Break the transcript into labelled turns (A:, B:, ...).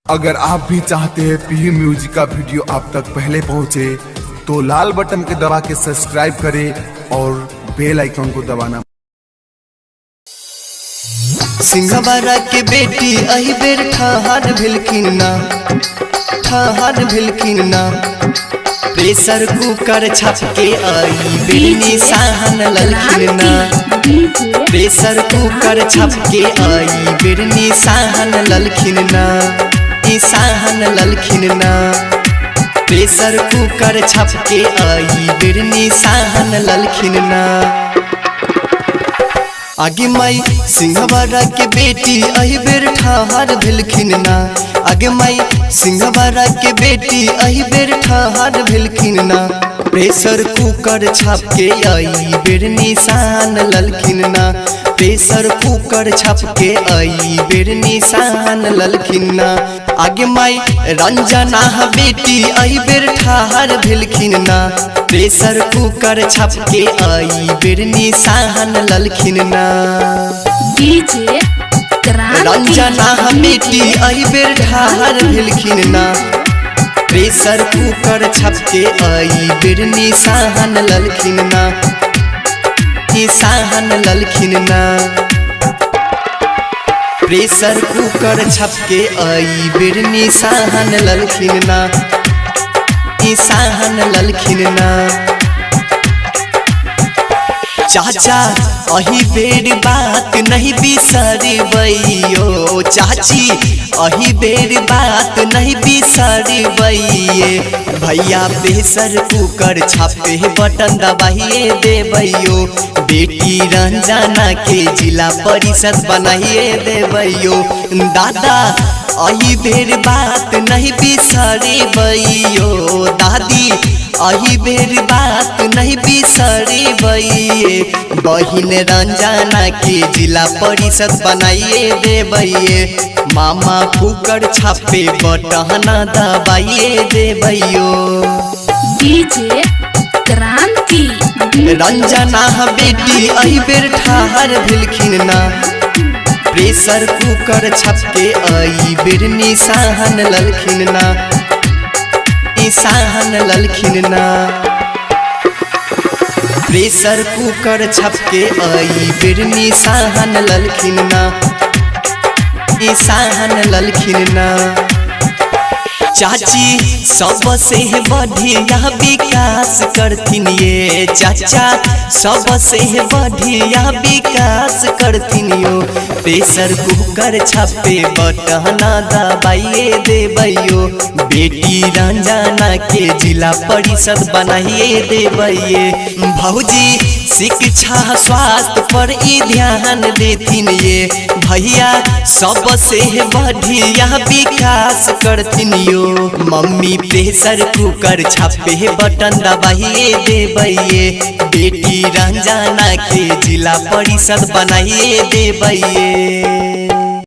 A: अगर आप भी चाहते हैं पीयू म्यूजिक का वीडियो आप तक पहले पहुंचे तो लाल बटन के दबा के सब्सक्राइब करें और बेल आइकन को दबाना।
B: सिंहवारा के बेटी अही बेर ठहर भिलखिन ना प्रेशर कुकर छप के आई बेरनी साहन ललखिन ना प्रेशर कुकर छप के आई बेरनी साहन ललखिन ना साहन ललखिन ना प्रेशर कुकर छप के आई बेरनी साहन ललखिन ना। आगे माई सिंहवारा के बेटी अही बेर ठहर भिलखिन ना आगे माई सिंहवारा के बेटी अही बेर ठहर भिलखिन ना प्रेशर कुकर छाप के आई बेरनी साहन ललखिन ना प्रेशर कुकर छाप के आई बेरनी साहन ललखिन ना। आगे माई रंजना बेटी अही बेर ठहर भिलखिन ना प्रेशर कुकर छप के आई बेरनी साहन ललखिन ना। रंजना बेटी अही बेर ठहर भिलखिन ना प्रेशर कुकर छप के आई बेरनी साहन ललखिन ना साहन ललखिन ना प्रेशर कुकर छप के आई बेरनी साहन ललखिन ना साहन ललखिन ना। चाचा अही बेर बात नहीं बिसरबैयो चाची अही बेर बात नहीं बिसरबैये भैया प्रेशर कुकर छापे बटन दबाइए देबैयो बेटी रंजना के जिला परिषद बनाइए देबैयो दादा अही बेर बात नहीं बिसरबैयो दादी अही बेर बात नहीं बिसरबैये बहिन रंजना के जिला परिषद बनाइए देबैये मामा कुकर छापे बटन दबाइए देबैयो
C: डीजे क्रांति
B: रंजना बेटी अही बेर ठहर भिलखिन ना प्रेशर कुकर छप के आई बेरनी साहन ललखिन ना साहन ललखिन ना प्रेशर कुकर छप के आई बेरनी साहन ललखिन ना साहन ललखिन ना। चाची सबसे बढ़िया विकास करथिन ये चाचा सबसे बढ़िया विकास करथिन यो प्रेशर कुकर छापे बटन दबाइए देबैयो बेटी रंजना के जिला परिषद बनाइए देबैये भौजी शिक्षा स्वास्थ्य पर ई ध्यान देथिन ये भैया सबसे बढ़िया विकास करथिन यो मम्मी प्रेशर कुकर छापे बटन दबाइए देबैये बेटी रंजना के जिला परिषद बनाइए देबैये।